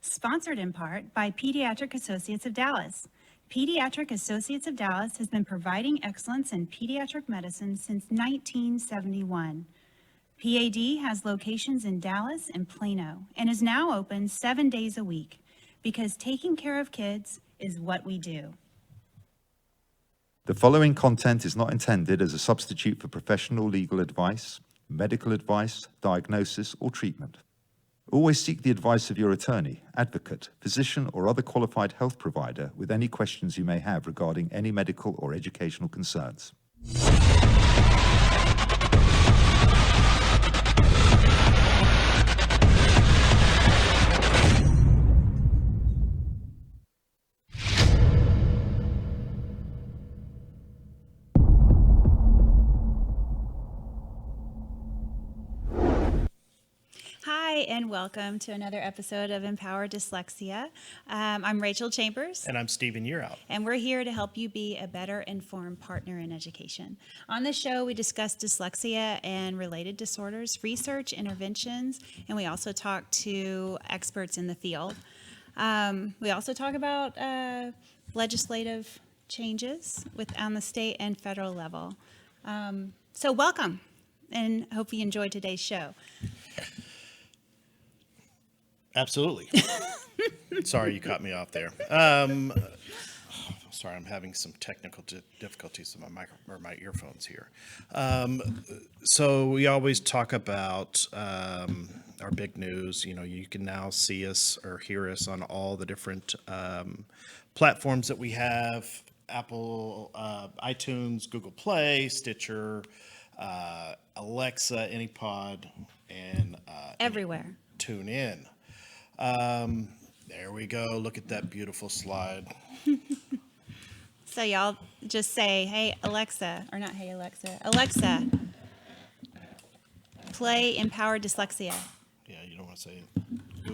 Sponsored in part by Pediatric Associates of Dallas. Pediatric Associates of Dallas has been providing excellence in pediatric medicine since 1971. PAD has locations in Dallas and Plano and is now open 7 days a week because taking care of kids is what we do. The following content is not intended as a substitute for professional legal advice, medical advice, diagnosis, or treatment. Always seek the advice of your attorney, advocate, physician, or other qualified health provider with any questions you may have regarding any medical or educational concerns. Hi, and welcome to another episode of Empower Dyslexia. I'm Rachel Chambers. And I'm Stephen Yearout. And we're here to help you be a better informed partner in education. On this show, we discuss dyslexia and related disorders, research, interventions, and we also talk to experts in the field. We also talk about legislative changes on the state and federal level. So welcome, and hope you enjoyed today's show. Absolutely. Sorry you caught me off there. Sorry, I'm having some technical difficulties with my earphones here. So we always talk about our big news. You know, you can now see us or hear us on all the different platforms that we have: Apple, iTunes, Google Play, Stitcher, Alexa, AnyPod, and Everywhere. Tune in. There we go. Look at that beautiful slide. So y'all just say, hey, Alexa, or not hey, Alexa, play Empower Dyslexia. Yeah, you don't want to say.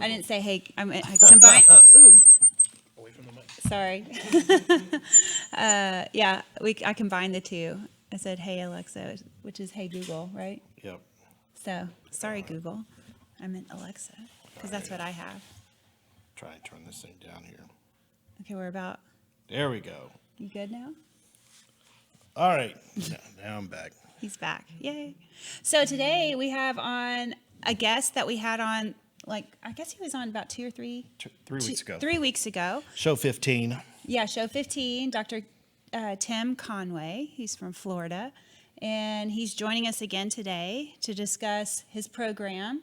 I didn't say, hey, I combine. Ooh, Away from the mic. sorry. Yeah, I combined the two. I said, hey, Alexa, which is hey, Google, right? Yep. So, sorry, Google. I meant Alexa, because that's what I have. Try and turn this thing down here. Okay, we're about, There we go. you good now? All right. Now I'm back. He's back. Yay. So today we have on a guest that we had on, I guess he was on about 2 or 3. 3 weeks ago. 3 weeks ago. Show 15. Yeah, show 15, Dr. Tim Conway. He's from Florida. And he's joining us again today to discuss his program.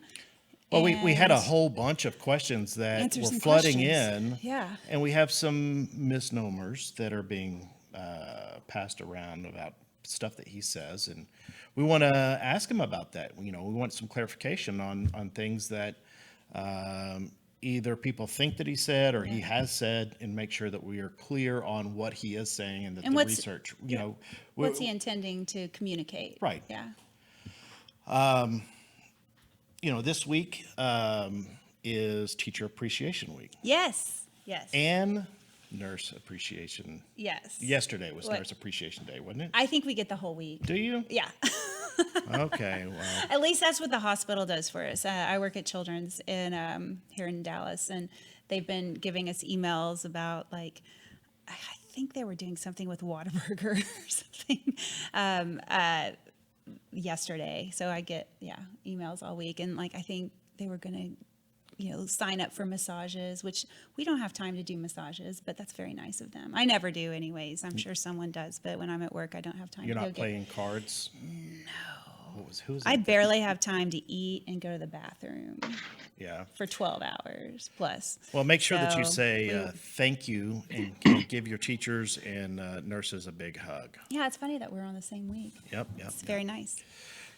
Well, we had a and whole bunch of questions that answer were some flooding questions. in. Yeah. And we have some misnomers that are being passed around about stuff that he says. And we want to ask him about that. You know, we want some clarification on things that either people think that he said or he has said, and make sure that we are clear on what he is saying and that And the what's- research, you know. What's he intending to communicate? Right. Yeah. You know, this week is Teacher Appreciation Week Yes. Yes. and Nurse Appreciation. yes. Yesterday was What? Nurse Appreciation Day, wasn't it? I think we get the whole week. Do you? Yeah. Okay, well, At least that's what the hospital does for us. I work at Children's here in Dallas, and they've been giving us emails about I think they were doing something with Whataburger or something yesterday. So I get emails all week, and I think they were going to sign up for massages, which we don't have time to do massages, but that's very nice of them. I never do anyways. I'm sure someone does, but when I'm at work, I don't have time you're to go not playing cards? No. Who's I that? barely have time to eat and go to the bathroom Yeah. for 12 hours plus. Well, make sure that you So, say thank you and give your teachers and nurses a big hug. Yeah, it's funny that we're on the same week. Yep. It's very nice.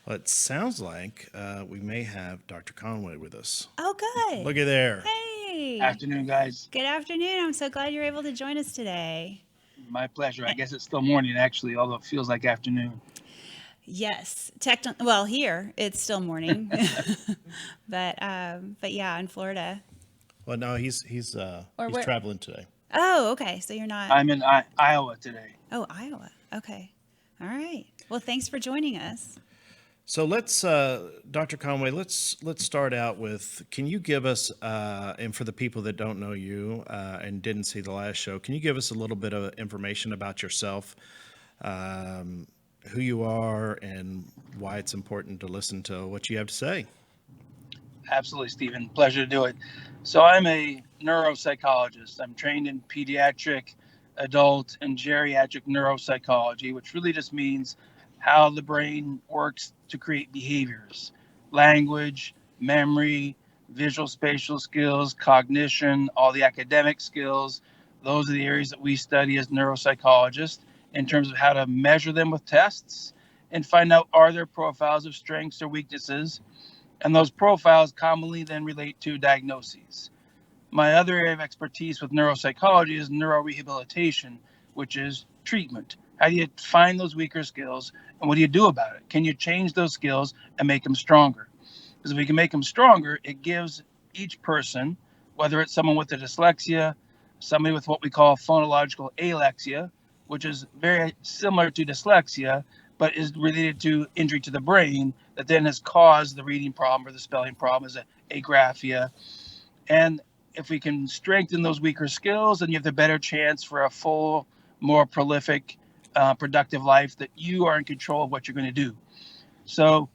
Well, it sounds like we may have Dr. Conway with us. Oh, good. Look at there. Hey. Afternoon, guys. Good afternoon. I'm so glad you're able to join us today. My pleasure. I guess it's still morning, actually, although it feels like afternoon. Yes. Well, here it's still morning, but yeah, in Florida. Well, no, he's where- traveling today. Oh, okay. So you're not. I'm in Iowa today. Oh, Iowa. Okay. All right. Well, thanks for joining us. So let's, Dr. Conway, let's start out with, can you give us, and for the people that don't know you and didn't see the last show, can you give us a little bit of information about yourself, who you are, and why it's important to listen to what you have to say? Absolutely, Stephen. Pleasure to do it. So I'm a neuropsychologist. I'm trained in pediatric, adult, and geriatric neuropsychology, which really just means how the brain works to create behaviors, language, memory, visual spatial skills, cognition, all the academic skills. Those are the areas that we study as neuropsychologists in terms of how to measure them with tests and find out, are there profiles of strengths or weaknesses, and those profiles commonly then relate to diagnoses. My other area of expertise with neuropsychology is neurorehabilitation, which is treatment. How do you find those weaker skills and what do you do about it? Can you change those skills and make them stronger? Because if we can make them stronger, it gives each person, whether it's someone with a dyslexia, somebody with what we call phonological alexia, which is very similar to dyslexia, but is related to injury to the brain that then has caused the reading problem or the spelling problem as agraphia. And if we can strengthen those weaker skills, then you have the better chance for a full, more prolific, productive life that you are in control of what you're going to do. So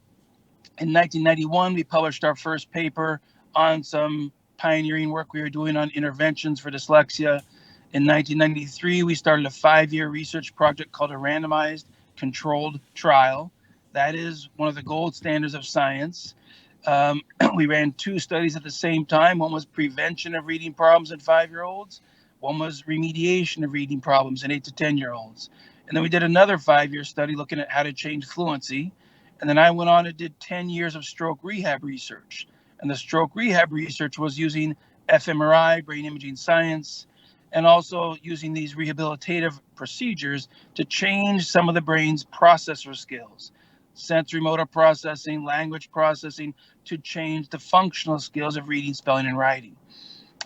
in 1991, we published our first paper on some pioneering work we were doing on interventions for dyslexia. In 1993, we started a 5-year research project called a randomized controlled trial. That is one of the gold standards of science. We ran 2 studies at the same time. One was prevention of reading problems in 5-year-olds. One was remediation of reading problems in 8 to 10-year-olds. And then we did another 5-year study looking at how to change fluency. And then I went on and did 10 years of stroke rehab research. And the stroke rehab research was using fMRI, brain imaging science, and also using these rehabilitative procedures to change some of the brain's processor skills, sensory motor processing, language processing, to change the functional skills of reading, spelling, and writing.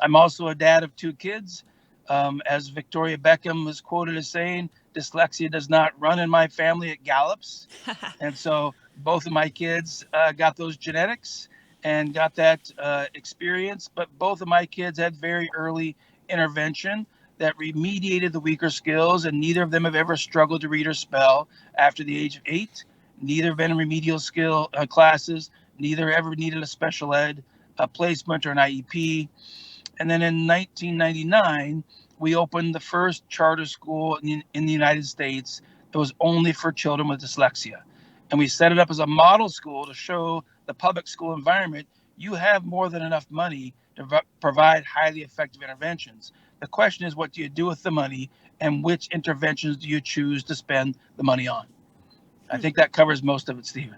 I'm also a dad of 2 kids. As Victoria Beckham was quoted as saying, dyslexia does not run in my family, it gallops. And so both of my kids got those genetics and got that experience, but both of my kids had very early intervention that remediated the weaker skills, and neither of them have ever struggled to read or spell after the age of 8. Neither have been in remedial skill classes. Neither ever needed a special ed placement or an IEP. And then in 1999, we opened the first charter school in the United States that was only for children with dyslexia. And we set it up as a model school to show the public school environment you have more than enough money to provide highly effective interventions. The question is, what do you do with the money, and which interventions do you choose to spend the money on? I think that covers most of it, Stephen.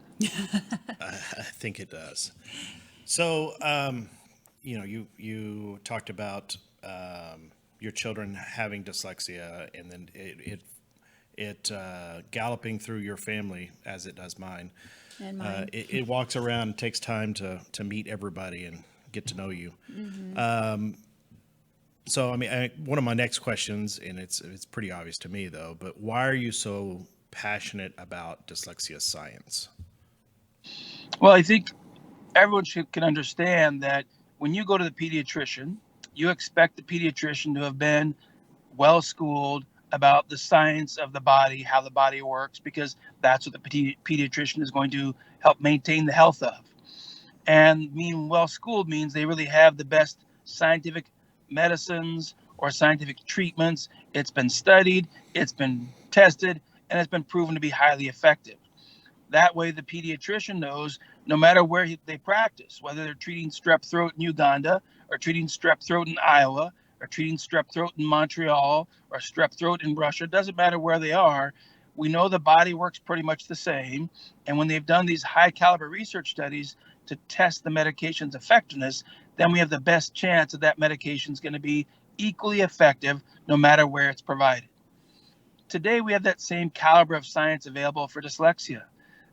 I think it does. So, you talked about your children having dyslexia, and then it galloping through your family as it does mine. And mine. It walks around, takes time to meet everybody and get to know you. Mm-hmm. So, I mean, one of my next questions, and it's pretty obvious to me though, but why are you so passionate about dyslexia science? Well, I think everyone can understand that when you go to the pediatrician, you expect the pediatrician to have been well schooled about the science of the body, how the body works, because that's what the pediatrician is going to help maintain the health of. And being well schooled means they really have the best scientific medicines or scientific treatments. It's been studied, it's been tested, and it's been proven to be highly effective. That way, the pediatrician knows no matter where they practice, whether they're treating strep throat in Uganda, or treating strep throat in Iowa, or treating strep throat in Montreal, or strep throat in Russia, it doesn't matter where they are. We know the body works pretty much the same. And when they've done these high caliber research studies to test the medication's effectiveness, then we have the best chance that that medication is going to be equally effective no matter where it's provided. Today, we have that same caliber of science available for dyslexia.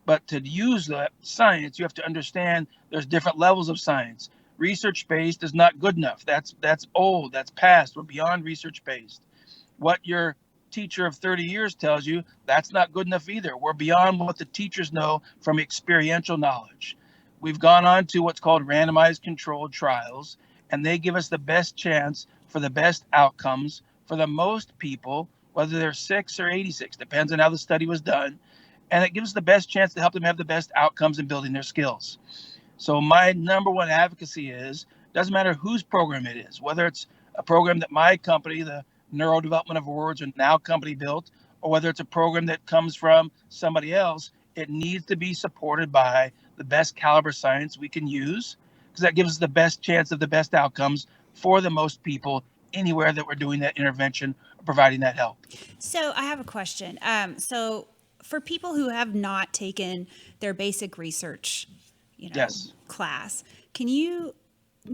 But to use that science, you have to understand there's different levels of science. Research-based is not good enough. That's old, that's past. We're beyond research-based. What your teacher of 30 years tells you, that's not good enough either. We're beyond what the teachers know from experiential knowledge. We've gone on to what's called randomized controlled trials, and they give us the best chance for the best outcomes for the most people, whether they're 6 or 86, depends on how the study was done. And it gives us the best chance to help them have the best outcomes in building their skills. So my number one advocacy is, doesn't matter whose program it is, whether it's a program that my company, the Neuro-development of Words, or now company built, or whether it's a program that comes from somebody else, it needs to be supported by the best caliber science we can use, because that gives us the best chance of the best outcomes for the most people anywhere that we're doing that intervention or providing that help. So I have a question. So for people who have not taken their basic research, Yes. class, can you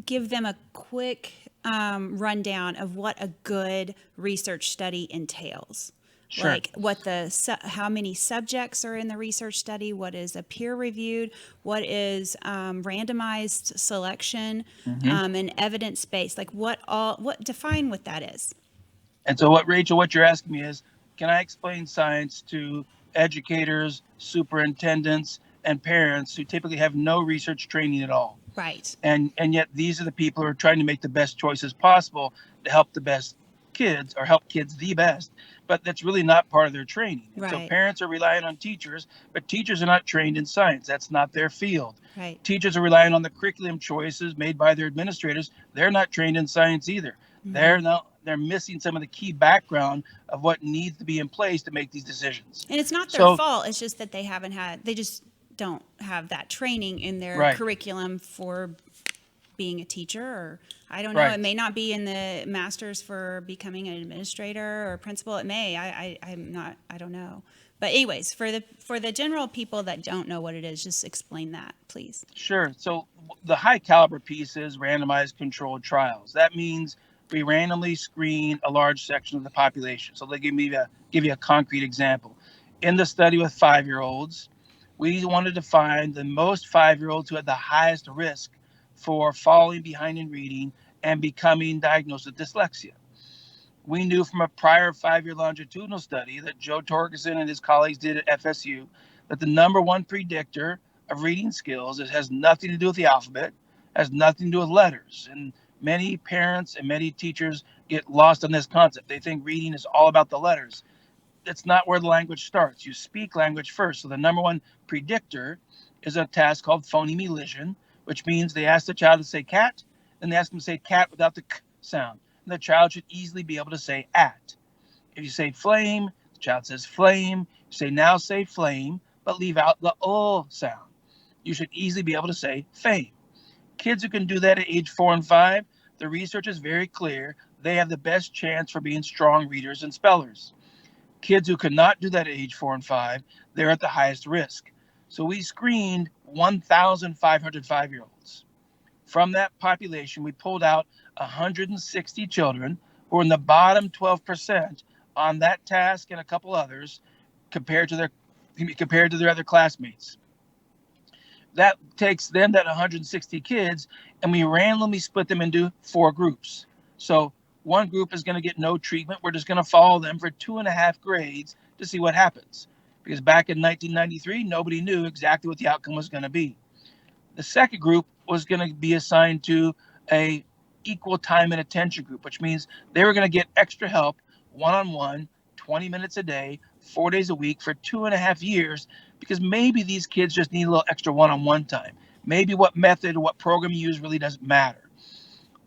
give them a quick rundown of what a good research study entails? Sure. Like what how many subjects are in the research study? What is a peer reviewed? What is randomized selection and evidence based? Like define what that is. And so what you're asking me is, can I explain science to educators, superintendents, and parents who typically have no research training at all? Right. And yet these are the people who are trying to make the best choices possible to help the best kids, or help kids the best, but that's really not part of their training. And so Right. parents are relying on teachers, but teachers are not trained in science. That's not their field. Right. Teachers are relying on the curriculum choices made by their administrators. They're not trained in science either. They're missing some of the key background of what needs to be in place to make these decisions. And it's not their So- fault. It's just that they just don't have that training in their Right. curriculum for being a teacher, or I don't know. Right. It may not be in the masters for becoming an administrator or principal. It may. I don't know. But anyways, for the general people that don't know what it is, just explain that, please. Sure. So the high caliber piece is randomized controlled trials. That means we randomly screen a large section of the population. So let me give you a concrete example. In the study with 5-year-olds, we wanted to find the most 5-year-olds who had the highest risk for falling behind in reading and becoming diagnosed with dyslexia. We knew from a prior 5-year longitudinal study that Joe Torgerson and his colleagues did at FSU that the number one predictor of reading skills has nothing to do with the alphabet, has nothing to do with letters. And many parents and many teachers get lost on this concept. They think reading is all about the letters. That's not where the language starts. You speak language first. So the number one predictor is a task called phoneme elision, which means they ask the child to say cat, and they ask them to say cat without the k sound. And the child should easily be able to say at. If you say flame, the child says flame. You say now say flame, but leave out the o sound. You should easily be able to say fame. Kids who can do that at age 4 and 5, the research is very clear. They have the best chance for being strong readers and spellers. Kids who cannot do that at age 4 and 5, they're at the highest risk. So we screened 1,500 5-year-olds. From that population, we pulled out 160 children who were in the bottom 12% on that task and a couple others compared to their other classmates. That takes then that 160 kids, and we randomly split them into 4 groups. So one group is going to get no treatment. We're just going to follow them for 2.5 grades to see what happens. Because back in 1993, nobody knew exactly what the outcome was going to be. The second group was going to be assigned to a equal time and attention group, which means they were going to get extra help one-on-one, 20 minutes a day, 4 days a week for 2.5 years, because maybe these kids just need a little extra one-on-one time. Maybe what method or what program you use really doesn't matter.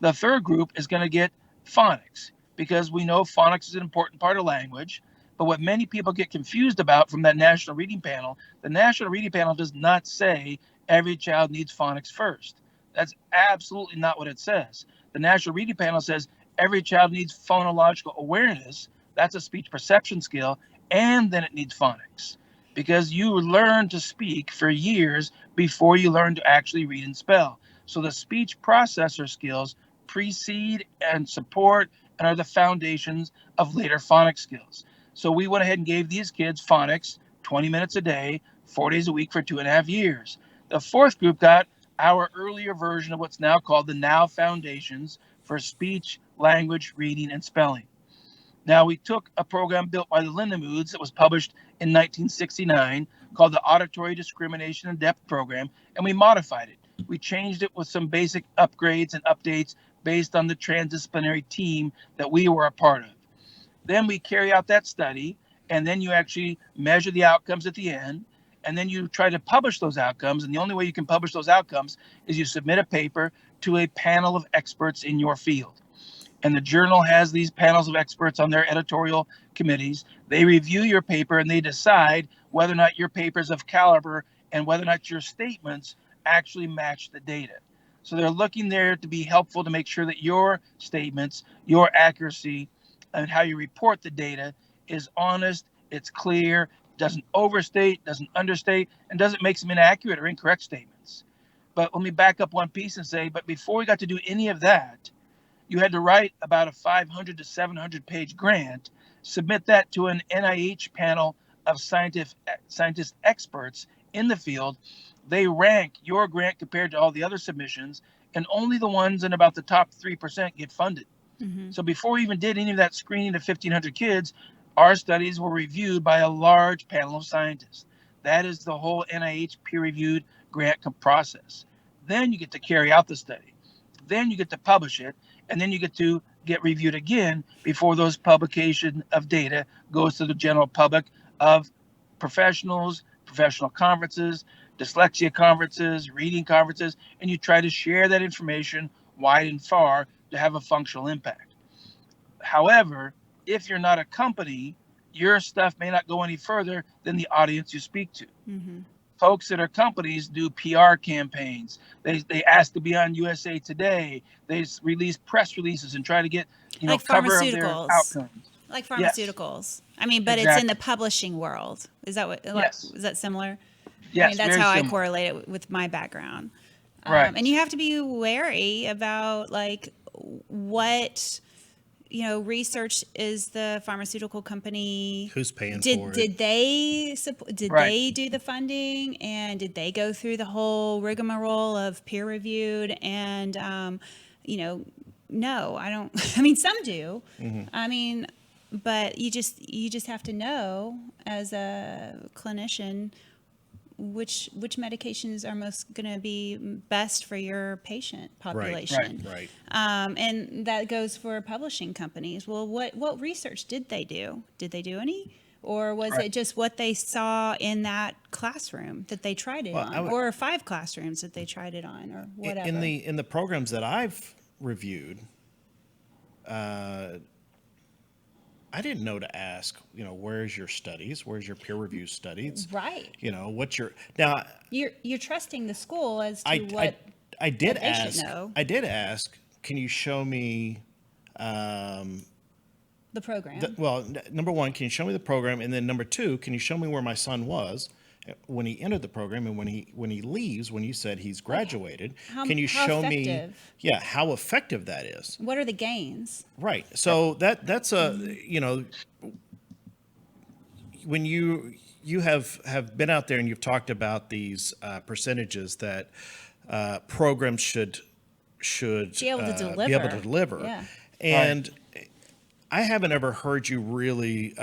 The third group is going to get phonics, because we know phonics is an important part of language. But what many people get confused about from that National Reading Panel, the National Reading Panel does not say every child needs phonics first. That's absolutely not what it says. The National Reading Panel says every child needs phonological awareness. That's a speech perception skill. And then it needs phonics, because you learn to speak for years before you learn to actually read and spell. So the speech processor skills precede and support and are the foundations of later phonics skills. So we went ahead and gave these kids phonics 20 minutes a day, 4 days a week for 2.5 years. The fourth group got our earlier version of what's now called the Now Foundations for Speech, Language, Reading, and Spelling. Now, we took a program built by the Lindemoods that was published in 1969 called the Auditory Discrimination and Depth Program, and we modified it. We changed it with some basic upgrades and updates based on the transdisciplinary team that we were a part of. Then we carry out that study, and then you actually measure the outcomes at the end, and then you try to publish those outcomes. And the only way you can publish those outcomes is you submit a paper to a panel of experts in your field. And the journal has these panels of experts on their editorial committees. They review your paper and they decide whether or not your paper is of caliber and whether or not your statements actually match the data. So they're looking there to be helpful to make sure that your statements, your accuracy, and how you report the data is honest, it's clear, doesn't overstate, doesn't understate, and doesn't make some inaccurate or incorrect statements. But let me back up one piece and say, but before we got to do any of that, you had to write about a 500 to 700 page grant, submit that to an NIH panel of scientist experts in the field. They rank your grant compared to all the other submissions, and only the ones in about the top 3% get funded. So before we even did any of that screening of 1,500 kids, our studies were reviewed by a large panel of scientists. That is the whole NIH peer-reviewed grant process. Then you get to carry out the study. Then you get to publish it, and then you get to get reviewed again before those publication of data goes to the general public of professionals, professional conferences, dyslexia conferences, reading conferences, and you try to share that information wide and far to have a functional impact. However, if you're not a company, your stuff may not go any further than the audience you speak to. Folks that are companies do PR campaigns. They ask to be on USA Today. They release press releases and try to get like cover of their pharmaceuticals. outcomes. Like pharmaceuticals. I mean, but it's in the publishing world. Is that what? Yes. Is that similar? Yes, I mean, that's very how similar. I correlate it with my background. Right. And you have to be wary about like what research is the pharmaceutical company. Who's paying for it? Did they Right. they do the funding, and did they go through the whole rigmarole of peer reviewed? And no, I don't. I mean, some do. I mean, but you just have to know as a clinician which medications are most going to be best for your patient population. Right. And that goes for publishing companies. Well, what research did they do? Did they do any? Or was it just what they saw in that classroom that they tried it on? Or 5 classrooms that they tried it on, or whatever? In the programs that I've reviewed, I didn't know to ask, where's your studies? Where's your peer review studies? Right. What's your now? You're trusting the school as to I did they should ask. know. I did ask. Can you show me? the program. Number one, can you show me the program? And then number two, can you show me where my son was when he entered the program and when he leaves? When you said he's graduated, can you show me? Yeah, how effective that is. What are the gains? Right. So that's a when you have been out there and you've talked about these percentages that programs should Be able to deliver. Yeah. And I haven't ever heard you really.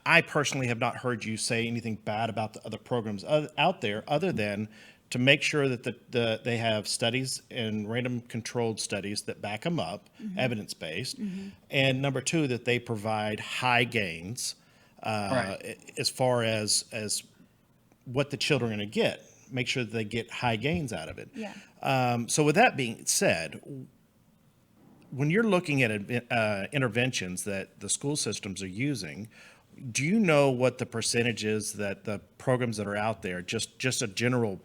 I personally have not heard you say anything bad about the other programs out there, other than to make sure that they have studies and random controlled studies that back them up, evidence-based, and number two, that they provide high gains as far as what the children are going to get. Make sure that they get high gains out of it. Yeah. So with that being said, when you're looking at interventions that the school systems are using, do you know what the percentage is that the programs that are out there, just a general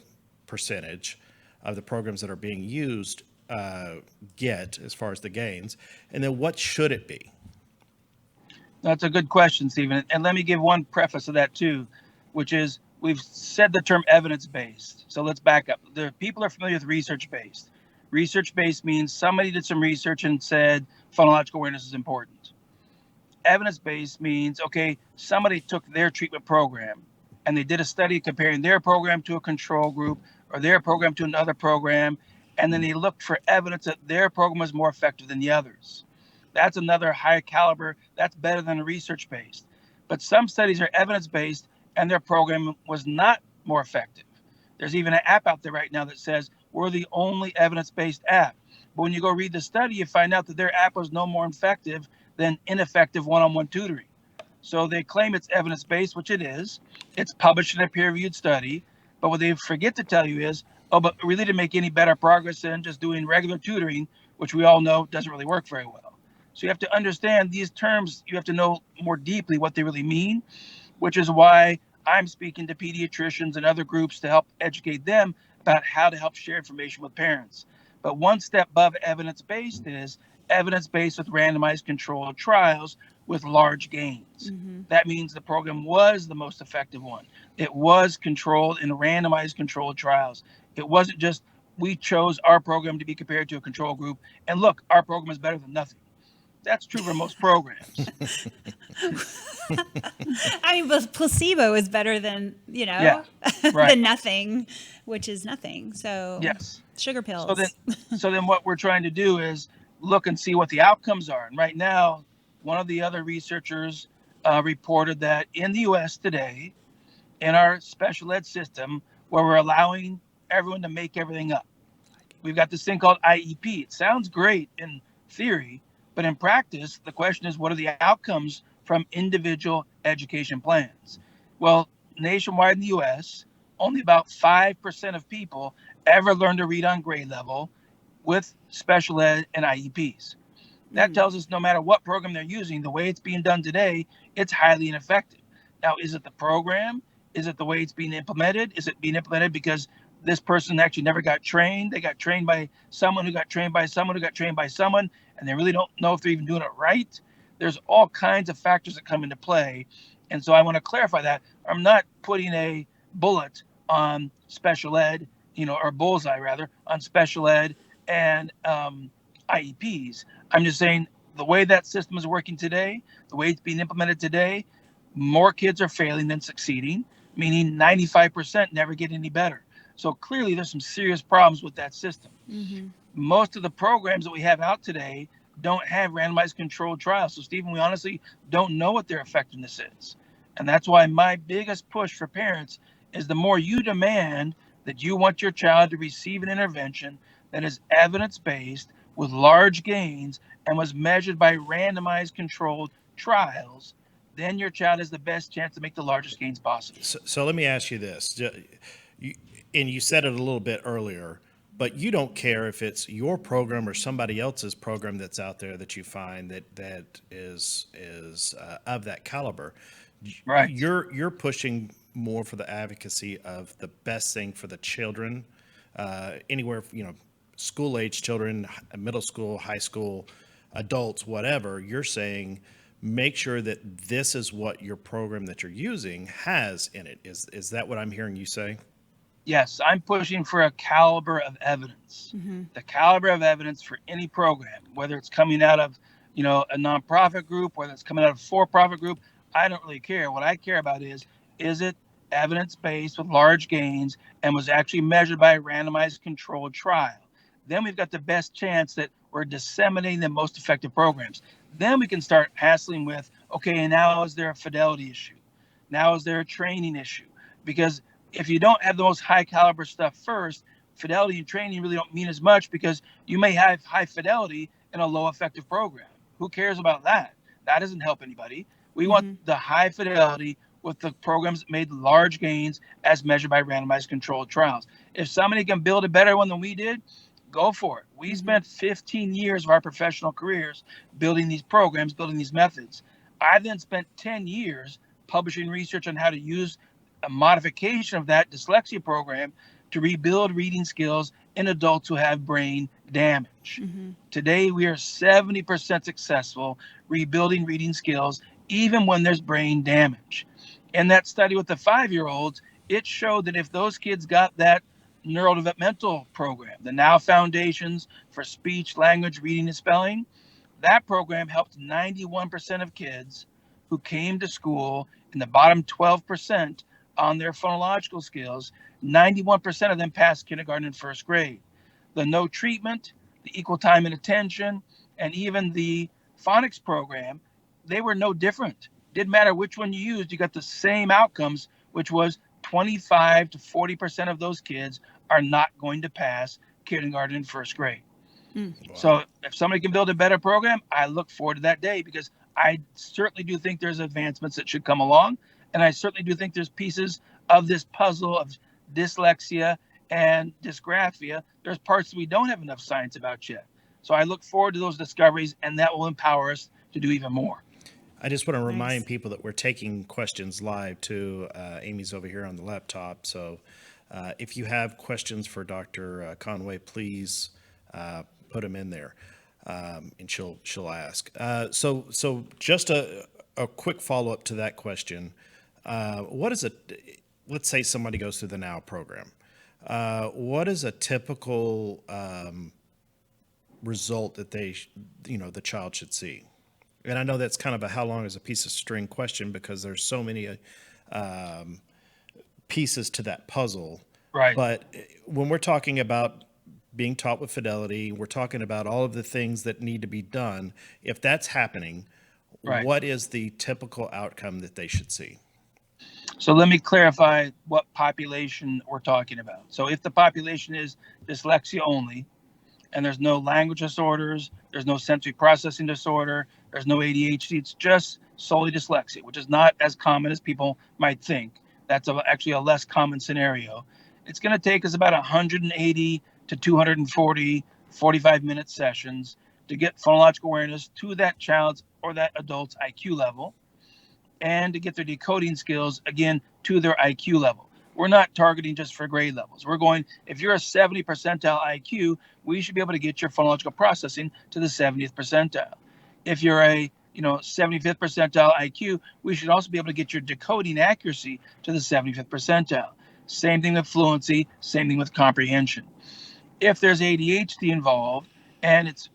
percentage of the programs that are being used get as far as the gains? And then what should it be? That's a good question, Stephen. And let me give one preface to that too, which is we've said the term evidence-based. So let's back up. The people are familiar with research-based. Research-based means somebody did some research and said phonological awareness is important. Evidence-based means, okay, somebody took their treatment program and they did a study comparing their program to a control group or their program to another program, and then they looked for evidence that their program was more effective than the others. That's another higher caliber. That's better than research-based. But some studies are evidence-based and their program was not more effective. There's even an app out there right now that says we're the only evidence-based app. But when you go read the study, you find out that their app was no more effective than ineffective one-on-one tutoring. So they claim it's evidence-based, which it is. It's published in a peer-reviewed study. But what they forget to tell you is, oh, but really to make any better progress than just doing regular tutoring, which we all know doesn't really work very well. So you have to understand these terms. You have to know more deeply what they really mean, which is why I'm speaking to pediatricians and other groups to help educate them about how to help share information with parents. But one step above evidence-based is evidence-based with randomized controlled trials with large gains. That means the program was the most effective one. It was controlled in randomized controlled trials. It wasn't just we chose our program to be compared to a control group and look, our program is better than nothing. That's true for most programs. I mean, but placebo is better than, Yeah, right. than nothing, which is nothing. So Yes. sugar pills. So then what we're trying to do is look and see what the outcomes are. And right now, one of the other researchers reported that in the US today, in our special ed system, where we're allowing everyone to make everything up, we've got this thing called IEP. It sounds great in theory, but in practice, the question is, what are the outcomes from individual education plans? Well, nationwide in the US, only about 5% of people ever learn to read on grade level with special ed and IEPs. That tells us no matter what program they're using, the way it's being done today, it's highly ineffective. Now, is it the program? Is it the way it's being implemented? Is it being implemented because this person actually never got trained? They got trained by someone who got trained by someone who got trained by someone, and they really don't know if they're even doing it right. There's all kinds of factors that come into play. And so I want to clarify that. I'm not putting a bullet on special ed, or bullseye rather, on special ed and IEPs. I'm just saying the way that system is working today, the way it's being implemented today, more kids are failing than succeeding, meaning 95% never get any better. So clearly there's some serious problems with that system. Most of the programs that we have out today don't have randomized controlled trials. So Stephen, we honestly don't know what their effectiveness is. And that's why my biggest push for parents is the more you demand that you want your child to receive an intervention that is evidence-based with large gains and was measured by randomized controlled trials, then your child has the best chance to make the largest gains possible. So let me ask you this, and you said it a little bit earlier, but you don't care if it's your program or somebody else's program that's out there that you find that is of that caliber. Right. You're pushing more for the advocacy of the best thing for the children, anywhere, school age children, middle school, high school, adults, whatever. You're saying make sure that this is what your program that you're using has in it. Is that what I'm hearing you say? Yes, I'm pushing for a caliber of evidence. The caliber of evidence for any program, whether it's coming out of, a nonprofit group, whether it's coming out of a for-profit group, I don't really care. What I care about is it evidence-based with large gains and was actually measured by a randomized controlled trial? Then we've got the best chance that we're disseminating the most effective programs. Then we can start hassling with, okay, now is there a fidelity issue? Now is there a training issue? Because if you don't have the most high caliber stuff first, fidelity and training really don't mean as much because you may have high fidelity in a low effective program. Who cares about that? That doesn't help anybody. We want the high fidelity with the programs that made large gains as measured by randomized controlled trials. If somebody can build a better one than we did, go for it. We spent 15 years of our professional careers building these programs, building these methods. I then spent 10 years publishing research on how to use a modification of that dyslexia program to rebuild reading skills in adults who have brain damage. Today, we are 70% successful rebuilding reading skills, even when there's brain damage. In that study with the 5-year-olds, it showed that if those kids got that Neuro-developmental program, the Now Foundations for Speech, Language, Reading, and Spelling, that program helped 91% of kids who came to school in the bottom 12% on their phonological skills. 91% of them passed kindergarten and first grade. The no treatment, the equal time and attention, and even the phonics program, they were no different. Didn't matter which one you used, you got the same outcomes, which was 25 to 40% of those kids are not going to pass kindergarten and first grade. Mm. Wow. So if somebody can build a better program, I look forward to that day, because I certainly do think there's advancements that should come along. And I certainly do think there's pieces of this puzzle of dyslexia and dysgraphia. There's parts we don't have enough science about yet. So I look forward to those discoveries, and that will empower us to do even more. I just want to remind Nice. people that we're taking questions live too. Amy's over here on the laptop. So if you have questions for Dr. Conway, please put them in there, and she'll ask. So just a quick follow-up to that question. What is let's say somebody goes through the NOW program. What is a typical result that the child should see? And I know that's kind of a how long is a piece of string question, because there's so many pieces to that puzzle. Right. But when we're talking about being taught with fidelity, we're talking about all of the things that need to be done. If that's happening, Right. what is the typical outcome that they should see? So let me clarify what population we're talking about. So if the population is dyslexia only, and there's no language disorders, there's no sensory processing disorder, there's no ADHD, it's just solely dyslexia, which is not as common as people might think. That's actually a less common scenario. It's going to take us about 180 to 240 45-minute sessions to get phonological awareness to that child's or that adult's IQ level, and to get their decoding skills, again, to their IQ level. We're not targeting just for grade levels. We're going, if you're a 70 percentile IQ, we should be able to get your phonological processing to the 70th percentile. If you're a 75th percentile IQ, we should also be able to get your decoding accuracy to the 75th percentile. Same thing with fluency, same thing with comprehension. If there's ADHD involved and it's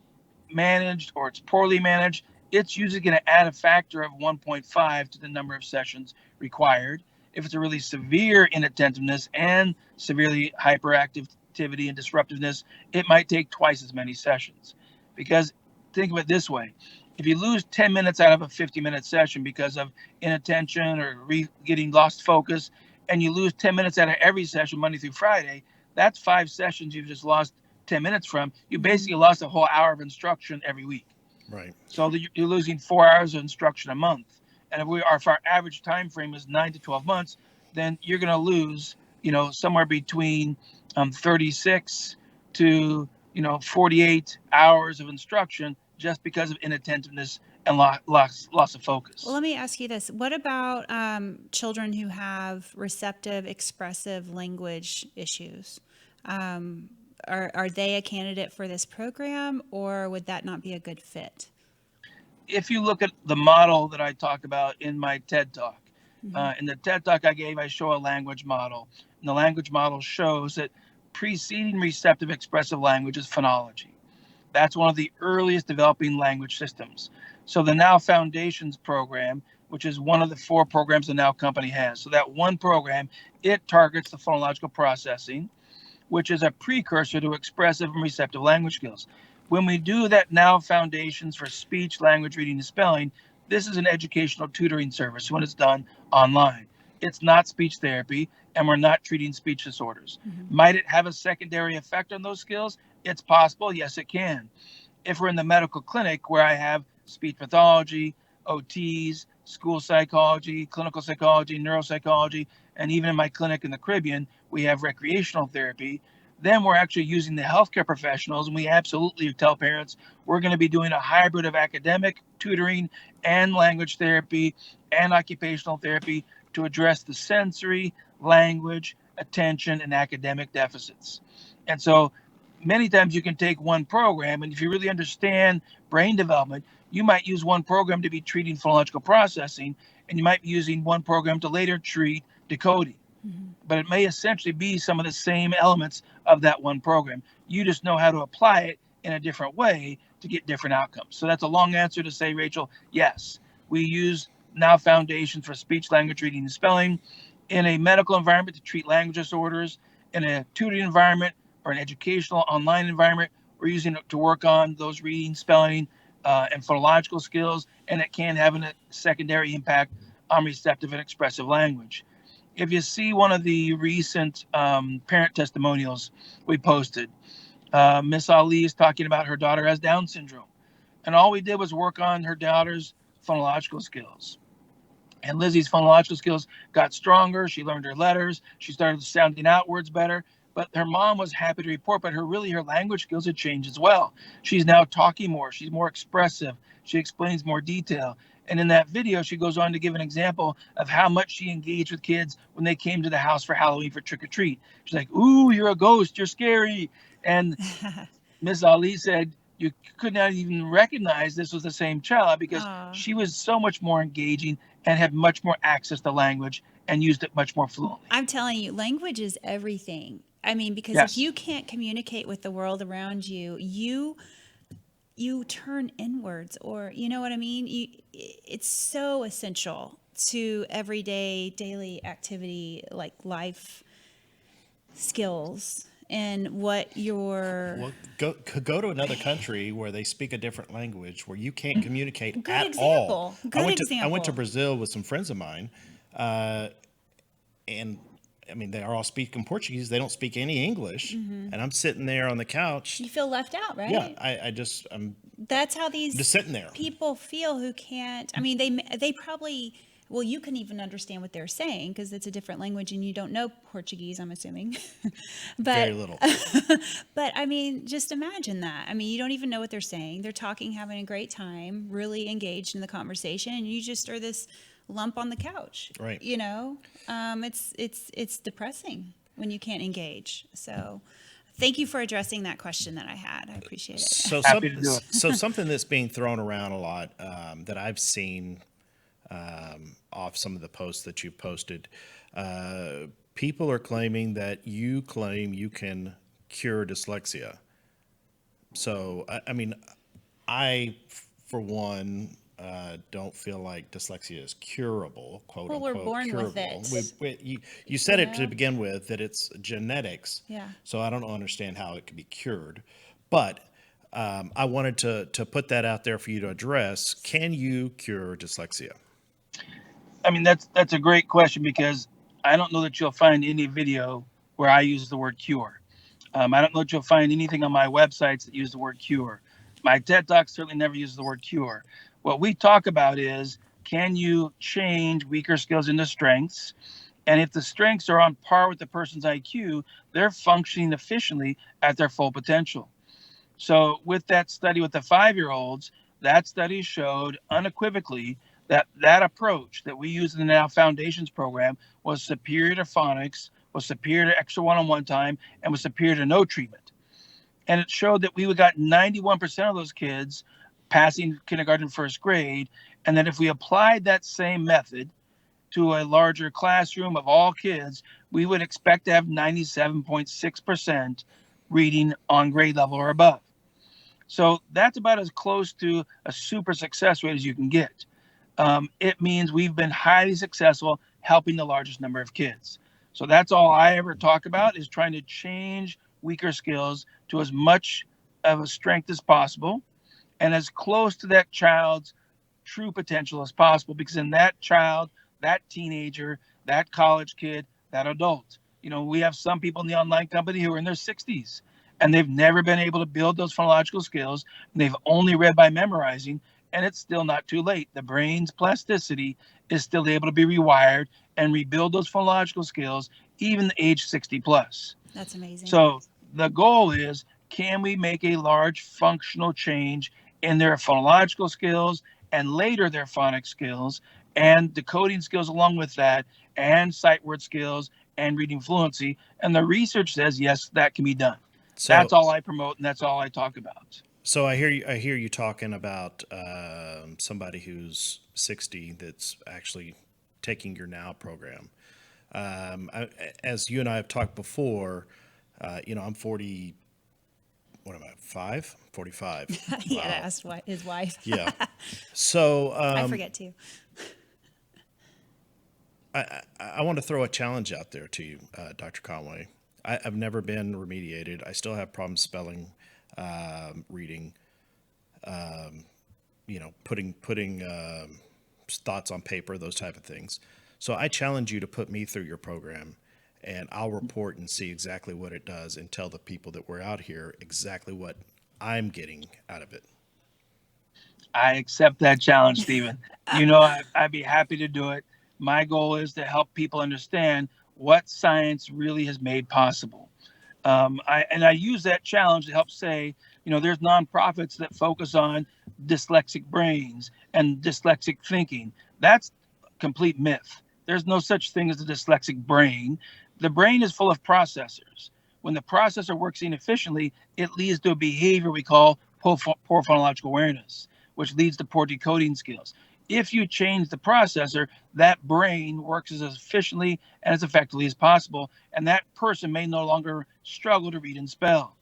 managed or it's poorly managed, it's usually going to add a factor of 1.5 to the number of sessions required. If it's a really severe inattentiveness and severely hyperactivity and disruptiveness, it might take twice as many sessions. Because think of it this way. If you lose 10 minutes out of a 50-minute session because of inattention or getting lost focus, and you lose 10 minutes out of every session Monday through Friday, that's 5 sessions you've just lost 10 minutes from. You basically lost a whole hour of instruction every week. Right. So you're losing 4 hours of instruction a month. And if our average time frame is 9 to 12 months, then you're going to lose, somewhere between 36 to 48 hours of instruction just because of inattentiveness and loss of focus. Well, let me ask you this. What about children who have receptive, expressive language issues? Are they a candidate for this program, or would that not be a good fit? If you look at the model that I talk about in my TED Talk, in the TED Talk I gave, I show a language model. And the language model shows that preceding receptive expressive language is phonology. That's one of the earliest developing language systems. So the Now Foundations program, which is one of the 4 programs the Now company has. So that one program, it targets the phonological processing, which is a precursor to expressive and receptive language skills. When we do that Now Foundations for speech, language, reading, and spelling, this is an educational tutoring service when it's done online. It's not speech therapy, and we're not treating speech disorders. Might it have a secondary effect on those skills? It's possible. Yes, it can. If we're in the medical clinic where I have speech pathology, OTs, school psychology, clinical psychology, neuropsychology, and even in my clinic in the Caribbean, we have recreational therapy, then we're actually using the healthcare professionals, and we absolutely tell parents we're going to be doing a hybrid of academic tutoring and language therapy and occupational therapy to address the sensory, language, attention, and academic deficits. And so many times you can take one program, and if you really understand brain development, you might use one program to be treating phonological processing, and you might be using one program to later treat decoding. But it may essentially be some of the same elements of that one program. You just know how to apply it in a different way to get different outcomes. So that's a long answer to say, Rachel, yes, we use Now Foundations for speech, language, reading, and spelling in a medical environment to treat language disorders, in a tutoring environment or an educational online environment. We're using it to work on those reading, spelling, and phonological skills, and it can have a secondary impact on receptive and expressive language. If you see one of the recent parent testimonials we posted, Miss Ali is talking about her daughter has Down syndrome. And all we did was work on her daughter's phonological skills. And Lizzie's phonological skills got stronger. She learned her letters. She started sounding out words better. But her mom was happy to report, but her language skills had changed as well. She's now talking more. She's more expressive. She explains more detail. And in that video, she goes on to give an example of how much she engaged with kids when they came to the house for Halloween for trick or treat. She's like, "Ooh, you're a ghost. You're scary." And Miss Ali said, you could not even recognize this was the same child because she was so much more engaging and had much more access to language and used it much more fluently. I'm telling you, language is everything. I mean, because Yes. if you can't communicate with the world around you, you turn inwards, or you know what I mean? It's so essential to everyday daily activity, like life skills and what your Well, go to another country where they speak a different language where you can't communicate Good at example. all. Good I went example. to Brazil with some friends of mine, and I mean they are all speaking Portuguese. They don't speak any English, and I'm sitting there on the couch. you feel left out, right? Yeah, I'm That's how these just sitting there. people feel who can't. I mean, they probably. Well, you can even understand what they're saying because it's a different language and you don't know Portuguese, I'm assuming. But Very little. But I mean, just imagine that. I mean, you don't even know what they're saying. They're talking, having a great time, really engaged in the conversation, and you just are this lump on the couch. Right. You know, it's depressing when you can't engage. So, thank you for addressing that question that I had. I appreciate it. Happy to do it. So something that's being thrown around a lot that I've seen off some of the posts that you posted, people are claiming that you claim you can cure dyslexia. So, I mean, I, for one, don't feel like dyslexia is curable, quote Well, we're unquote. born with curable. it. You said it know? to begin with that it's genetics. Yeah. So I don't understand how it can be cured, but I wanted to put that out there for you to address. Can you cure dyslexia? I mean, that's a great question because I don't know that you'll find any video where I use the word cure. I don't know that you'll find anything on my websites that use the word cure. My TED Talk certainly never uses the word cure. What we talk about is, can you change weaker skills into strengths? And if the strengths are on par with the person's IQ, they're functioning efficiently at their full potential. So with that study with the 5-year-olds, that study showed unequivocally that approach that we use in the Now Foundations program was superior to phonics, was superior to extra one-on-one time, and was superior to no treatment. And it showed that we got 91% of those kids passing kindergarten, first grade, and that if we applied that same method to a larger classroom of all kids, we would expect to have 97.6% reading on grade level or above. So that's about as close to a super success rate as you can get. It means we've been highly successful helping the largest number of kids. So that's all I ever talk about is trying to change weaker skills to as much of a strength as possible and as close to that child's true potential as possible, because in that child, that teenager, that college kid, that adult, we have some people in the online company who are in their 60s and they've never been able to build those phonological skills. They've only read by memorizing, and it's still not too late. The brain's plasticity is still able to be rewired and rebuild those phonological skills, even age 60 plus. That's amazing. So the goal is, can we make a large functional change in their phonological skills and later their phonics skills and decoding skills along with that, and sight word skills and reading fluency? And the research says, yes, that can be done. So That's all I promote, and that's all I talk about. So I hear you talking about somebody who's 60 that's actually taking your Now program. As you and I have talked before, I'm 40. What am I? 45. He had asked his wife. Yeah. So I forget too. I want to throw a challenge out there to you, Dr. Conway. I've never been remediated. I still have problems spelling, reading. putting thoughts on paper, those type of things. So I challenge you to put me through your program, and I'll report and see exactly what it does and tell the people that we're out here exactly what I'm getting out of it. I accept that challenge, Stephen. I'd be happy to do it. My goal is to help people understand what science really has made possible. I use that challenge to help say, there's nonprofits that focus on dyslexic brains and dyslexic thinking. That's complete myth. There's no such thing as a dyslexic brain. The brain is full of processors. When the processor works inefficiently, it leads to a behavior we call poor phonological awareness, which leads to poor decoding skills. If you change the processor, that brain works as efficiently and as effectively as possible, and that person may no longer struggle to read and spell.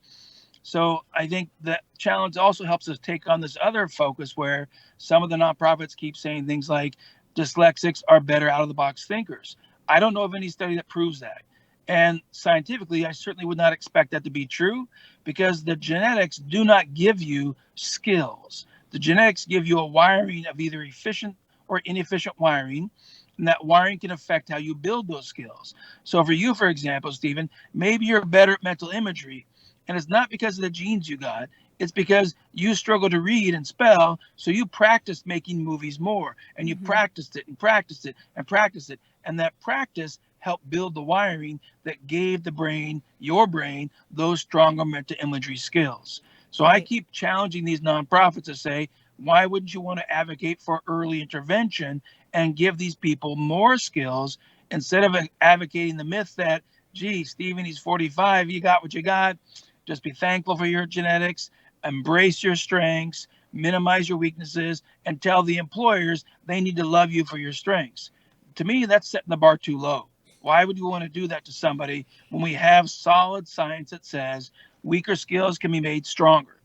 So I think that challenge also helps us take on this other focus where some of the nonprofits keep saying things like dyslexics are better out-of-the-box thinkers. I don't know of any study that proves that. And scientifically, I certainly would not expect that to be true because the genetics do not give you skills. The genetics give you a wiring of either efficient or inefficient wiring, and that wiring can affect how you build those skills. So for you, for example, Stephen, maybe you're better at mental imagery, and it's not because of the genes you got. It's because you struggle to read and spell, so you practiced making movies more, and you practiced it and practiced it and practiced it, and that practice helped build the wiring that gave the brain, your brain, those stronger mental imagery skills. So I keep challenging these nonprofits to say, why wouldn't you want to advocate for early intervention and give these people more skills instead of advocating the myth that, gee, Stephen, he's 45, you got what you got. Just be thankful for your genetics, embrace your strengths, minimize your weaknesses, and tell the employers they need to love you for your strengths. To me, that's setting the bar too low. Why would you want to do that to somebody when we have solid science that says weaker skills can be made stronger?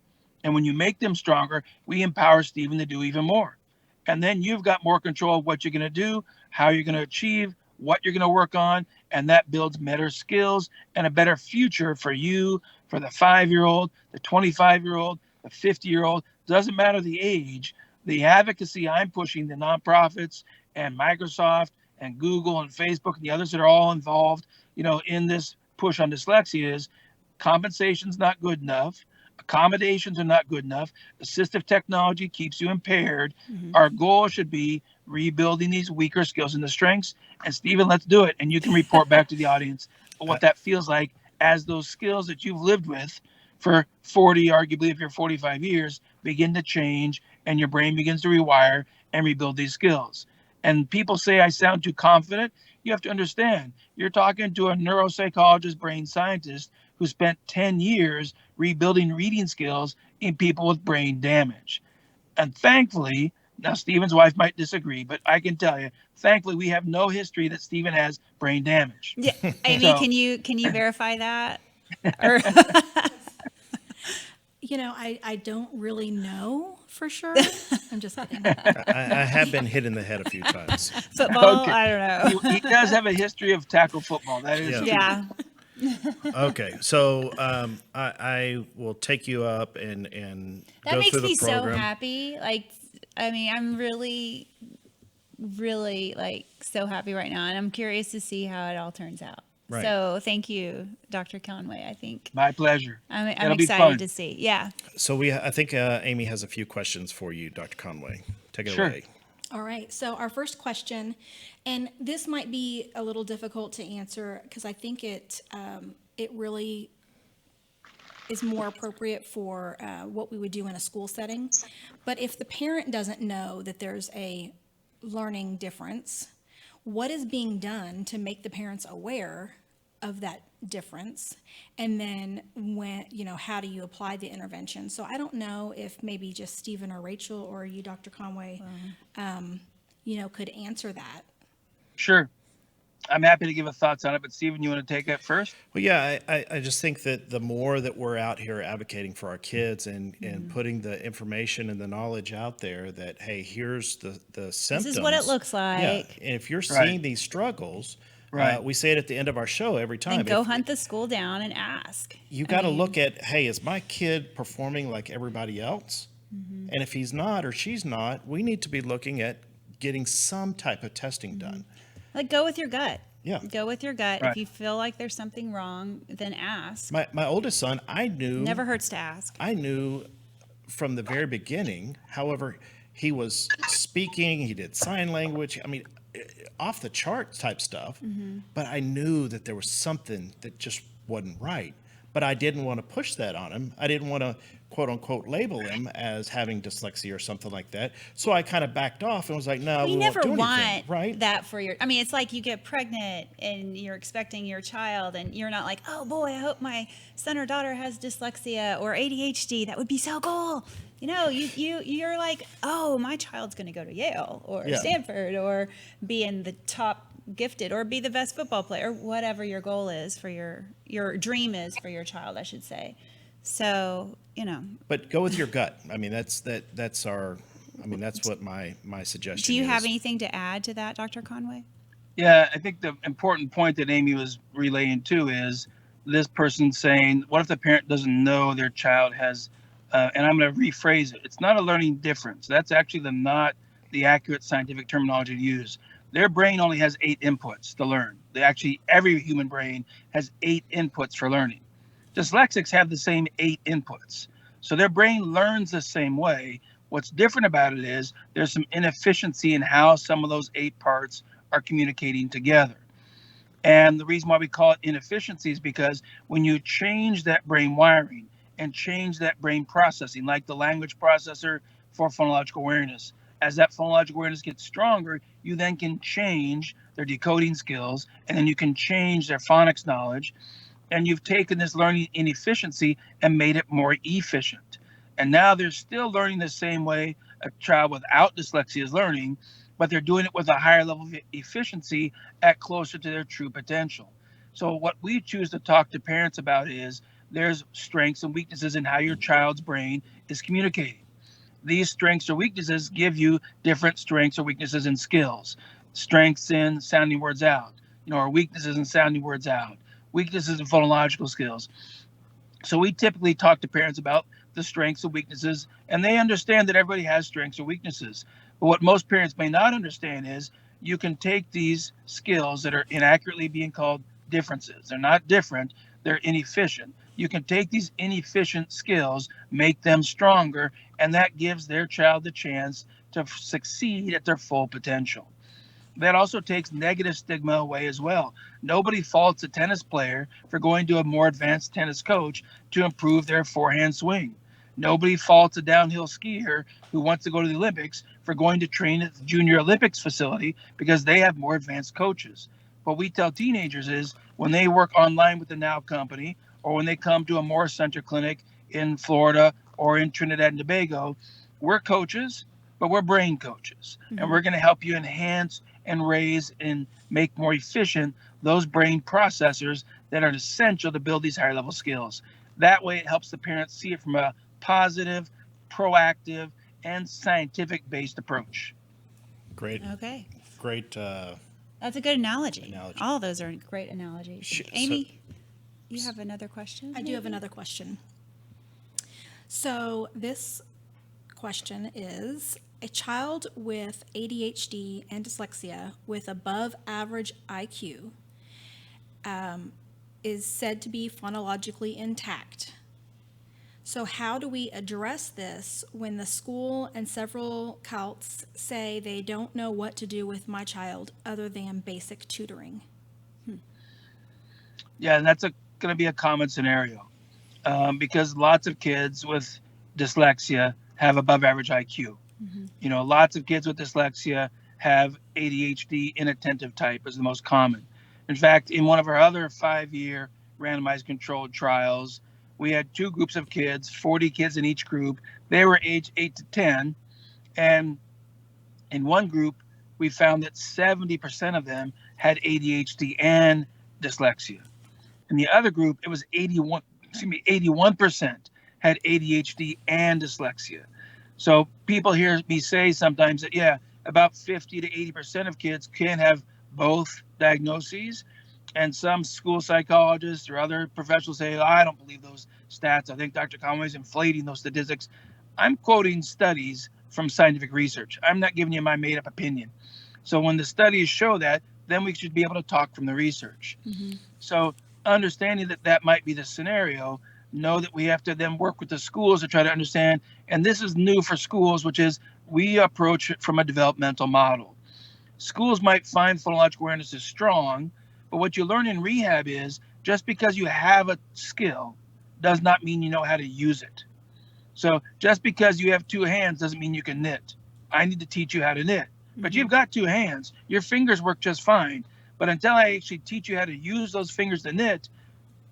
And when you make them stronger, we empower Stephen to do even more. And then you've got more control of what you're going to do, how you're going to achieve, what you're going to work on. And that builds better skills and a better future for you, for the 5-year-old, the 25-year-old, the 50-year-old. Doesn't matter the age. The advocacy I'm pushing, the nonprofits and Microsoft and Google and Facebook and the others that are all involved, in this push on dyslexia is compensation's not good enough. Accommodations are not good enough. Assistive technology keeps you impaired. Our goal should be rebuilding these weaker skills into strengths. And Stephen, let's do it. And you can report back to the audience what that feels like as those skills that you've lived with for 40, arguably if you're 45 years, begin to change and your brain begins to rewire and rebuild these skills. And people say I sound too confident. You have to understand, you're talking to a neuropsychologist, brain scientist who spent 10 years rebuilding reading skills in people with brain damage. And thankfully, now Stephen's wife might disagree, but I can tell you, thankfully, we have no history that Stephen has brain damage. Yeah, Amy, So- can you verify that? Or I don't really know for sure. I'm just kidding. I have been hit in the head a few times. football? Okay. I don't know. He does have a history of tackle football. That is Yeah. true. Yeah, Okay, so I will take you up and that go makes through the me so program. happy. I'm really, really so happy right now, and I'm curious to see how it all turns out. Right. So thank you, Dr. Conway. I think My pleasure. I'm That'll be excited fun. to see. Yeah. So I think Amy has a few questions for you, Dr. Conway. Take it Sure. away. All right. So our first question, and this might be a little difficult to answer because I think it really is more appropriate for what we would do in a school setting. But if the parent doesn't know that there's a learning difference, what is being done to make the parents aware of that difference? And then how do you apply the intervention? So I don't know if maybe just Stephen or Rachel or you, Dr. Conway, could answer that. Sure. I'm happy to give a thoughts on it, but Stephen, you want to take it first? Well, yeah, I just think that the more that we're out here advocating for our kids and putting the information and the knowledge out there that, hey, here's the symptoms. This is what it looks like. Yeah, and if you're Right. seeing these struggles, Right. we say it at the end of our show every time. Then go If- hunt the school down and ask. You got to look at, hey, is my kid performing like everybody else? And if he's not or she's not, we need to be looking at getting some type of testing done. Like, go with your gut. Yeah. Go with your gut. Right. If you feel like there's something wrong, then ask. My oldest son, I knew Never hurts to ask. I knew from the very beginning. However, he was speaking, he did sign language. I mean, off the charts type stuff. But I knew that there was something that just wasn't right. But I didn't want to push that on him. I didn't want to, quote unquote, label him as having dyslexia or something like that. So I kind of backed off and was like, no, We we never won't do want anything, right? that for your. I mean, it's like you get pregnant and you're expecting your child, and you're not like, oh boy, I hope my son or daughter has dyslexia or ADHD. That would be so cool. You know, you're like, oh, my child's going to go to Yale or Yeah. Stanford or be in the top gifted or be the best football player, or whatever your goal is for your dream is for your child, I should say. So, you know, But go with your gut. I mean, that's what my suggestion is. do you have anything to add to that, Dr. Conway? Yeah, I think the important point that Amy was relaying too is this person saying, what if the parent doesn't know their child has, and I'm going to rephrase it, it's not a learning difference. That's actually not the accurate scientific terminology to use. Their brain only has 8 inputs to learn. Every human brain has 8 inputs for learning. Dyslexics have the same 8 inputs. So their brain learns the same way. What's different about it is there's some inefficiency in how some of those 8 parts are communicating together. And the reason why we call it inefficiency is because when you change that brain wiring and change that brain processing, like the language processor for phonological awareness, as that phonological awareness gets stronger, you then can change their decoding skills, and then you can change their phonics knowledge. And you've taken this learning inefficiency and made it more efficient. And now they're still learning the same way a child without dyslexia is learning, but they're doing it with a higher level of efficiency at closer to their true potential. So what we choose to talk to parents about is there's strengths and weaknesses in how your child's brain is communicating. These strengths or weaknesses give you different strengths or weaknesses and skills. Strengths in sounding words out, or weaknesses in sounding words out, weaknesses in phonological skills. So we typically talk to parents about the strengths and weaknesses, and they understand that everybody has strengths or weaknesses. But what most parents may not understand is you can take these skills that are inaccurately being called differences. They're not different, they're inefficient. You can take these inefficient skills, make them stronger, and that gives their child the chance to succeed at their full potential. That also takes negative stigma away as well. Nobody faults a tennis player for going to a more advanced tennis coach to improve their forehand swing. Nobody faults a downhill skier who wants to go to the Olympics for going to train at the Junior Olympics facility because they have more advanced coaches. What we tell teenagers is when they work online with the Now company, or when they come to a Morris Center clinic in Florida or in Trinidad and Tobago, we're coaches, but we're brain coaches. And we're going to help you enhance and raise and make more efficient those brain processors that are essential to build these higher level skills. That way it helps the parents see it from a positive, proactive, and scientific based approach. Great. Okay. That's a good analogy. All of those are great analogies. Amy, you have another question? I do have another question. So this question is, a child with ADHD and dyslexia with above average IQ is said to be phonologically intact. So how do we address this when the school and several CALTs say they don't know what to do with my child other than basic tutoring? Yeah, and that's going to be a common scenario because lots of kids with dyslexia have above average IQ. Lots of kids with dyslexia have ADHD inattentive type is the most common. In fact, in one of our other 5-year randomized controlled trials, we had 2 groups of kids, 40 kids in each group. They were age 8 to 10. And in one group, we found that 70% of them had ADHD and dyslexia. In the other group, it was 81% had ADHD and dyslexia. So people hear me say sometimes that, about 50 to 80% of kids can have both diagnoses. And some school psychologists or other professionals say, I don't believe those stats. I think Dr. Conway's inflating those statistics. I'm quoting studies from scientific research. I'm not giving you my made up opinion. So when the studies show that, then we should be able to talk from the research. So understanding that that might be the scenario, know that we have to then work with the schools to try to understand. And this is new for schools, which is we approach it from a developmental model. Schools might find phonological awareness is strong, but what you learn in rehab is just because you have a skill does not mean you know how to use it. So just because you have two hands doesn't mean you can knit. I need to teach you how to knit. But you've got two hands. Your fingers work just fine. But until I actually teach you how to use those fingers to knit,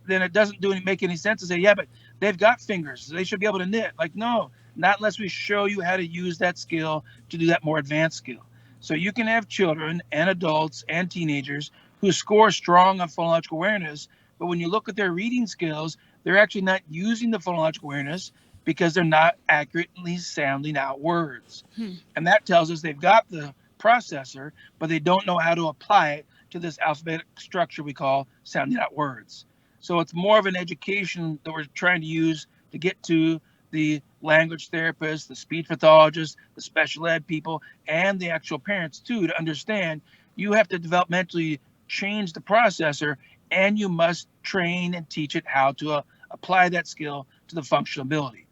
then it doesn't make any sense to say, yeah, but they've got fingers. They should be able to knit. Like, no, not unless we show you how to use that skill to do that more advanced skill. So you can have children and adults and teenagers who score strong on phonological awareness, but when you look at their reading skills, they're actually not using the phonological awareness because they're not accurately sounding out words. And that tells us they've got the processor, but they don't know how to apply it to this alphabetic structure we call sounding out words. So it's more of an education that we're trying to use to get to the language therapists, the speech pathologists, the special ed people, and the actual parents too, to understand you have to developmentally change the processor, and you must train and teach it how to apply that skill to the functional ability.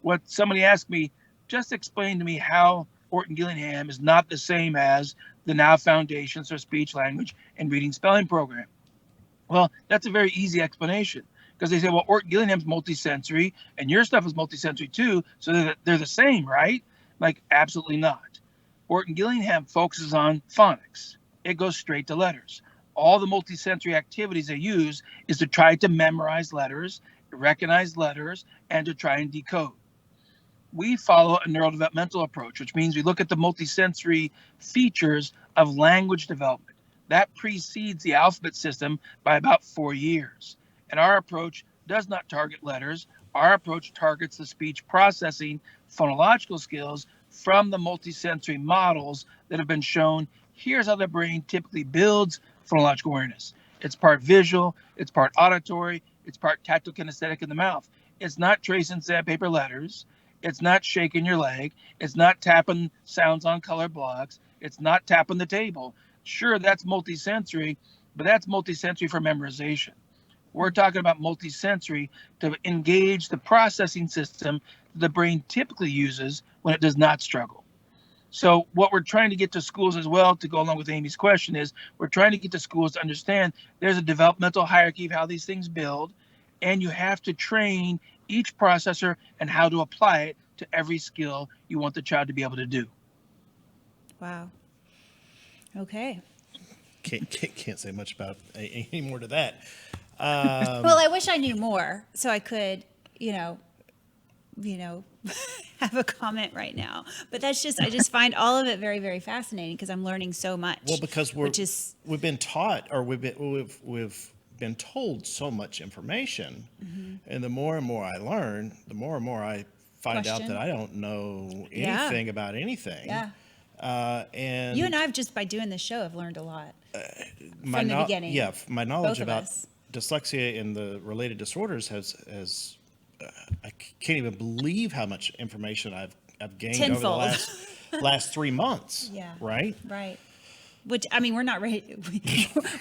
What somebody asked me, just explain to me how Orton Gillingham is not the same as the Now Foundations for Speech, Language, and Reading Spelling program. Well, that's a very easy explanation, because they say, well, Orton Gillingham's multisensory and your stuff is multisensory too, so they're the same, right? Like, absolutely not. Orton Gillingham focuses on phonics. It goes straight to letters. All the multisensory activities they use is to try to memorize letters, recognize letters, and to try and decode. We follow a neurodevelopmental approach, which means we look at the multisensory features of language development. That precedes the alphabet system by about 4 years. And our approach does not target letters. Our approach targets the speech processing phonological skills from the multisensory models that have been shown. Here's how the brain typically builds phonological awareness. It's part visual, it's part auditory, it's part tactile kinesthetic in the mouth. It's not tracing sandpaper letters. It's not shaking your leg. It's not tapping sounds on color blocks. It's not tapping the table. Sure, that's multisensory, but that's multisensory for memorization. We're talking about multisensory to engage the processing system the brain typically uses when it does not struggle. So what we're trying to get to schools as well, to go along with Amy's question, is we're trying to get to schools to understand there's a developmental hierarchy of how these things build, and you have to train each processor and how to apply it to every skill you want the child to be able to do. Wow. Okay. Can't say much about any more to that. Well, I wish I knew more so I could, have a comment right now. But that's just, I just find all of it very, very fascinating because I'm learning so much. Well, because we've been taught, or we've been told so much information, and the more and more I learn, the more and more I find out that I don't know anything about anything. Yeah. And you and I have, just by doing this show, have learned a lot my from the beginning. Yeah, my knowledge Both of about us. dyslexia and the related disorders has I can't even believe how much information I've gained Tenfold. over the last 3 months. Yeah. Right. Right. Which, I mean, we're not ready.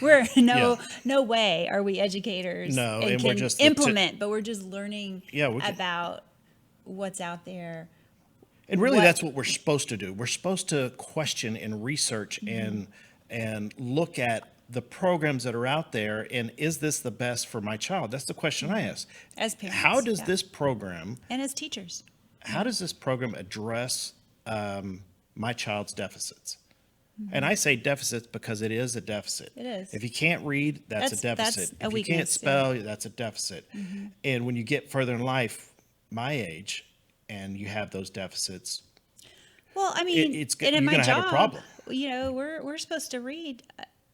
We're no way are we educators. No, and we're can just implement, but we're just learning can- about what's out there. And really, that's what we're supposed to do. We're supposed to question and research and look at the programs that are out there, and is this the best for my child? That's the question I ask. As parents, how does this program, and as teachers, how does this program address my child's deficits? And I say deficits because it is a deficit. It is. If you can't read, that's a deficit. That's a if you can't weakness, spell, that's a deficit. And when you get further in life, my age, and you have those deficits, well, I mean, you're in my going to job, have a problem. We're supposed to read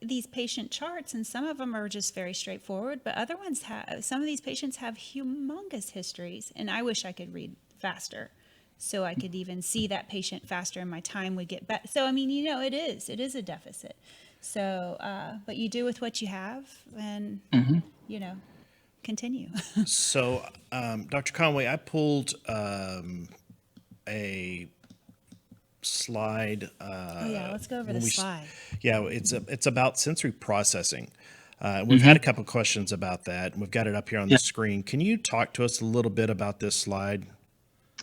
these patient charts, and some of them are just very straightforward, but other ones some of these patients have humongous histories, and I wish I could read faster so I could even see that patient faster and my time would get better. So, I mean, it is a deficit. So, but you do with what you have, and, continue. So, Dr. Conway, I pulled a slide. Oh yeah, let's go over when the we s- slide. Yeah, it's about sensory processing. We've had a couple questions about that, and we've got it up here on the Yeah. screen. Can you talk to us a little bit about this slide?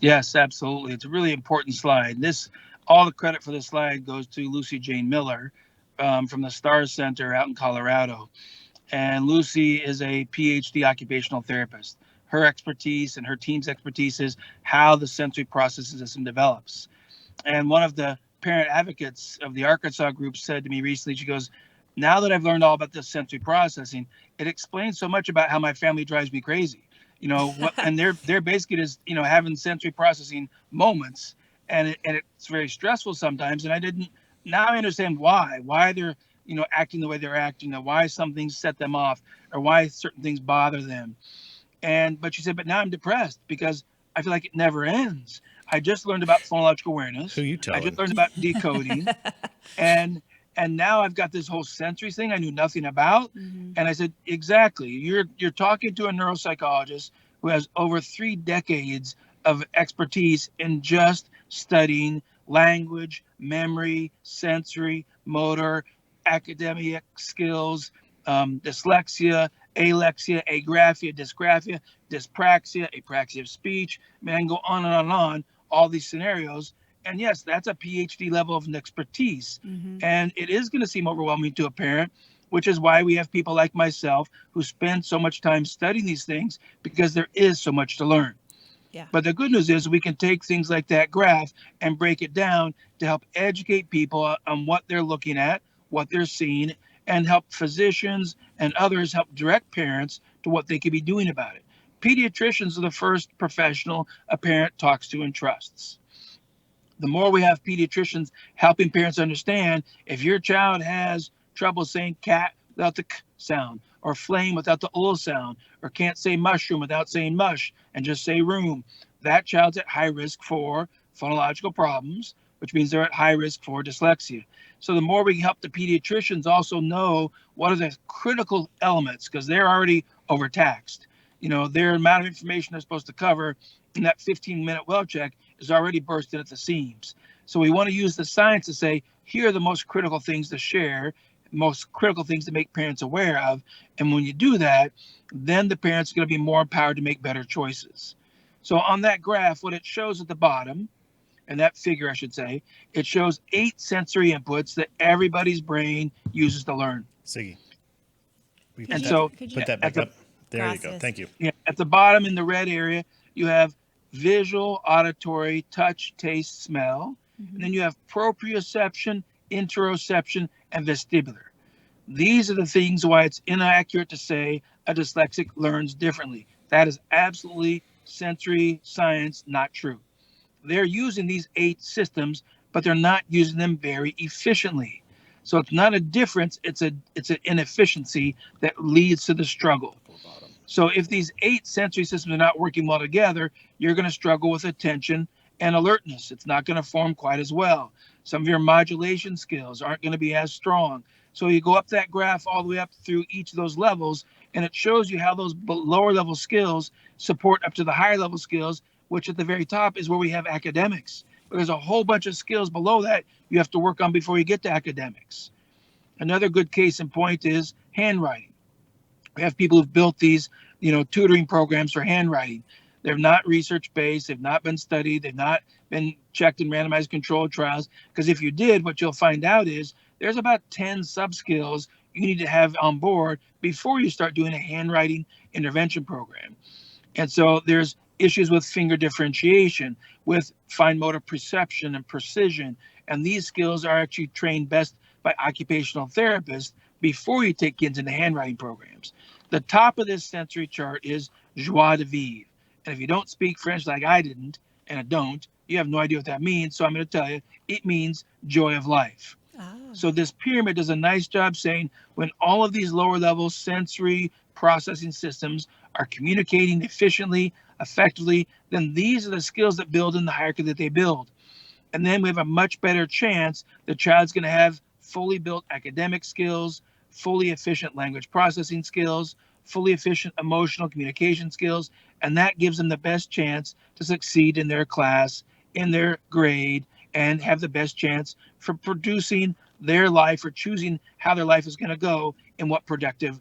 Yes, absolutely. It's a really important slide. All the credit for this slide goes to Lucy Jane Miller from the STAR Center out in Colorado. And Lucy is a PhD occupational therapist. Her expertise and her team's expertise is how the sensory processing system develops. And one of the parent advocates of the Arkansas group said to me recently, she goes, now that I've learned all about this sensory processing, it explains so much about how my family drives me crazy. And they're basically just, having sensory processing moments, and it's very stressful sometimes. And now I understand why they're, acting the way they're acting, or why some things set them off, or why certain things bother them. But she said, but now I'm depressed because I feel like it never ends. I just learned about phonological awareness. Who you I just telling? learned about decoding. and and now I've got this whole sensory thing I knew nothing about. And I said, exactly. You're talking to a neuropsychologist who has over 3 decades of expertise in just studying language, memory, sensory, motor, academic skills, dyslexia, alexia, agraphia, dysgraphia, dyspraxia, apraxia of speech. I mean, I can go on and on and on, all these scenarios. And yes, that's a PhD level of expertise. And it is going to seem overwhelming to a parent, which is why we have people like myself who spend so much time studying these things, because there is so much to learn. Yeah. But the good news is we can take things like that graph and break it down to help educate people on what they're looking at, what they're seeing, and help physicians and others help direct parents to what they could be doing about it. Pediatricians are the first professional a parent talks to and trusts. The more we have pediatricians helping parents understand, if your child has trouble saying cat without the k sound, or flame without the ul sound, or can't say mushroom without saying mush and just say room, that child's at high risk for phonological problems, which means they're at high risk for dyslexia. So the more we can help the pediatricians also know what are the critical elements, because they're already overtaxed. Their amount of information they're supposed to cover in that 15-minute well check is already bursting at the seams. So we want to use the science to say, here are the most critical things to share, most critical things to make parents aware of. And when you do that, then the parents are going to be more empowered to make better choices. So on that graph, what it shows at the bottom, and that figure, I should say, it shows 8 sensory inputs that everybody's brain uses to learn. Siggy, we And put so put that back up. There you go. Gracias. Thank you. yeah, at the bottom in the red area, you have visual, auditory, touch, taste, smell. And then you have proprioception, interoception, and vestibular. These are the things why it's inaccurate to say a dyslexic learns differently. That is absolutely sensory science not true. They're using these 8 systems, but they're not using them very efficiently. So it's not a difference, it's an inefficiency that leads to the struggle. So if these 8 sensory systems are not working well together, you're going to struggle with attention and alertness. It's not going to form quite as well. Some of your modulation skills aren't going to be as strong. So you go up that graph all the way up through each of those levels, and it shows you how those lower level skills support up to the higher level skills, which at the very top is where we have academics. But there's a whole bunch of skills below that you have to work on before you get to academics. Another good case in point is handwriting. We have people who've built these, tutoring programs for handwriting. They're not research-based. They've not been studied. They've not been checked in randomized controlled trials. Because if you did, what you'll find out is there's about 10 sub-skills you need to have on board before you start doing a handwriting intervention program. And so there's issues with finger differentiation, with fine motor perception and precision. And these skills are actually trained best by occupational therapists before you take kids into handwriting programs. The top of this sensory chart is joie de vivre. And if you don't speak French like I didn't, and I don't, you have no idea what that means. So I'm going to tell you, it means joy of life. So this pyramid does a nice job saying when all of these lower level sensory processing systems are communicating efficiently, effectively, then these are the skills that build in the hierarchy that they build. And then we have a much better chance the child's going to have fully built academic skills, fully efficient language processing skills, fully efficient emotional communication skills, and that gives them the best chance to succeed in their class in their grade and have the best chance for producing their life or choosing how their life is going to go in what productive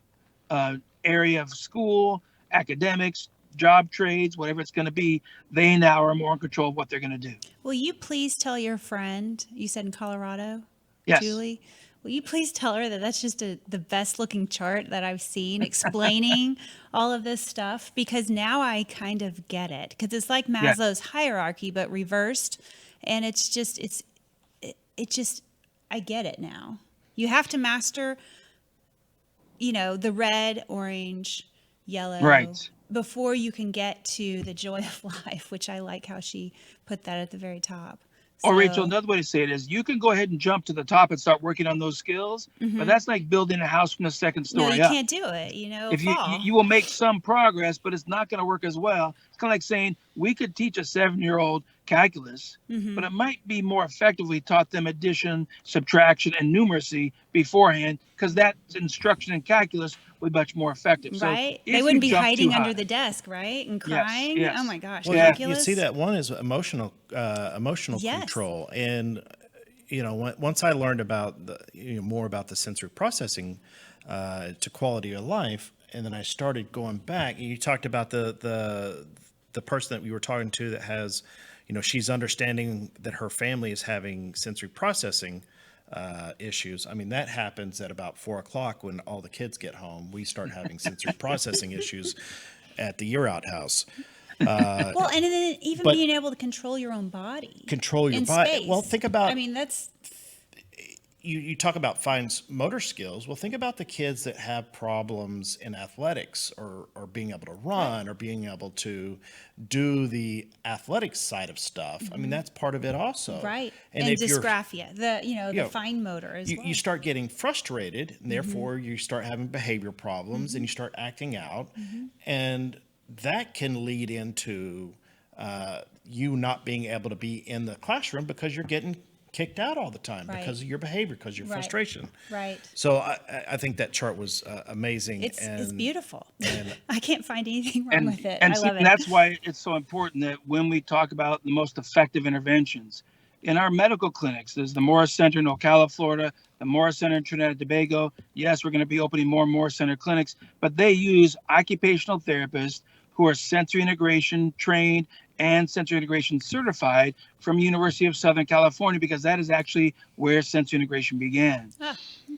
area of school, academics, job trades, whatever it's going to be. They now are more in control of what they're going to do. Will you please tell your friend, you said in Colorado, Yes. Julie, will you please tell her that that's just the best looking chart that I've seen explaining all of this stuff? Because now I kind of get it. Because it's like Maslow's hierarchy, but reversed. And it's just, I get it now. You have to master, the red, orange, yellow. Right. Before you can get to the joy of life, which I like how she put that at the very top. Or Rachel, another way to say it is you can go ahead and jump to the top and start working on those skills, but that's like building a house from the second story No, you up. can't do it, If fall. you will make some progress, but it's not going to work as well. It's kind of like saying we could teach a 7-year-old calculus, but it might be more effectively taught them addition, subtraction, and numeracy beforehand, because that instruction in calculus would be much more effective. Right? So They if wouldn't you be jump hiding too under high- the desk, right? And Yes, crying. yes. Oh my gosh. Well, calculus. you see that one is emotional Yes. control, and once I learned about more about the sensory processing to quality of life, and then I started going back. And you talked about the person that we were talking to that has, she's understanding that her family is having sensory processing issues. I mean, that happens at about 4:00 when all the kids get home. We start having sensory processing issues at the Yearout house. Well, and then even but- being able to control your own body. Control your in body. space. Well, think about. I mean, that's You talk about fine motor skills. Well, think about the kids that have problems in athletics or being able to run or being able to do the athletics side of stuff. I mean, that's part of it also. right. And And if you're, dysgraphia, the Yeah. fine motor as well. you start getting frustrated, and therefore you start having behavior problems, and you start acting out, and that can lead into you not being able to be in the classroom because you're getting kicked out all the time Right. because of your behavior, because of your Right. frustration. Right. So I think that chart was amazing. It's beautiful. I can't find anything wrong with it. And I love it. that's why it's so important that when we talk about the most effective interventions in our medical clinics, there's the Morris Center in Ocala, Florida, the Morris Center in Trinidad and Tobago. Yes, we're going to be opening more Morris Center clinics, but they use occupational therapists who are sensory integration trained and sensory integration certified from University of Southern California, because that is actually where sensory integration began.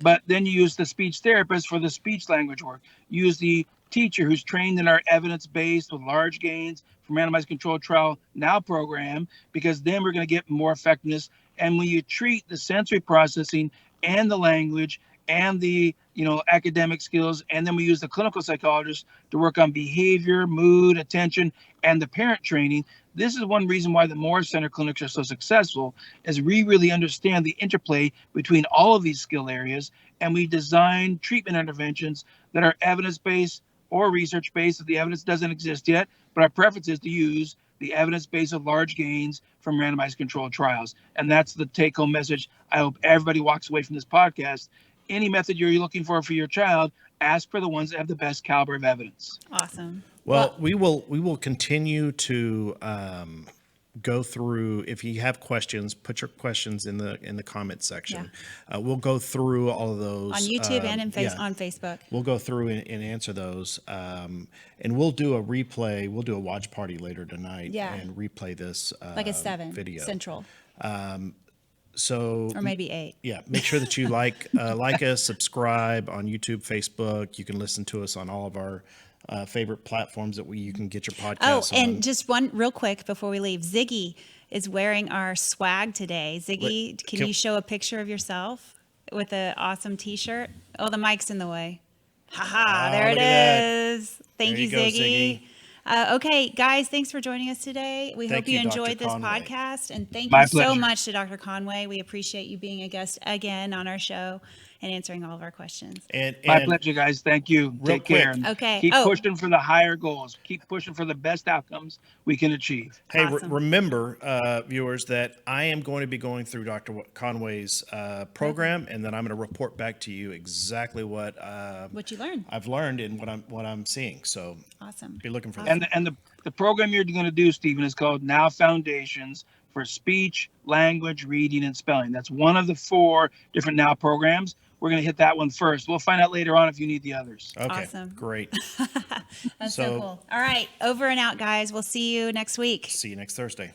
But then you use the speech therapist for the speech language work. You use the teacher who's trained in our evidence-based with large gains from randomized controlled trial now program, because then we're going to get more effectiveness. And when you treat the sensory processing and the language and the academic skills, and then we use the clinical psychologist to work on behavior, mood, attention, and the parent training. This is one reason why the Morris Center clinics are so successful, is we really understand the interplay between all of these skill areas, and we design treatment interventions that are evidence-based or research-based if the evidence doesn't exist yet, but our preference is to use the evidence-based of large gains from randomized controlled trials. And that's the take-home message I hope everybody walks away from this podcast. Any method you're looking for your child, ask for the ones that have the best caliber of evidence. Awesome. Well, we will continue to go through. If you have questions, put your questions in the comment section. We'll go through all of those On YouTube and on Facebook. We'll go through and answer those, and we'll do a replay. We'll do a watch party later tonight and replay this Like a 7 video. Central. So Or maybe 8. yeah, make sure that you like us, subscribe on YouTube, Facebook. You can listen to us on all of our favorite platforms that you can get your podcasts on. And just one real quick before we leave. Ziggy is wearing our swag today. Ziggy, can you show a picture of yourself with an awesome t-shirt? Oh, the mic's in the way. Haha, there it look at that. is. Thank There you, you go, Ziggy. Okay, guys, thanks for joining us today. We Thank hope you you, Dr. enjoyed this Conway. podcast. And thank My you so pleasure. much to Dr. Conway. We appreciate you being a guest again on our show and answering all of our questions. And My pleasure, guys. Thank you. Real Take care. quick. And Okay. Keep Oh. pushing for the higher goals. Keep pushing for the best outcomes we can achieve. Hey, Awesome. remember, viewers, that I am going to be going through Dr. Conway's program, and then I'm going to report back to you exactly what What you learned. I've learned and what I'm seeing. So Awesome. be looking for that. And the program you're going to do, Stephen, is called Now Foundations for speech, language, reading, and spelling. That's one of the 4 different Now programs. We're going to hit that one first. We'll find out later on if you need the others. Okay, Awesome. great. That's so So- cool. All right, over and out, guys. We'll see you next week. See you next Thursday.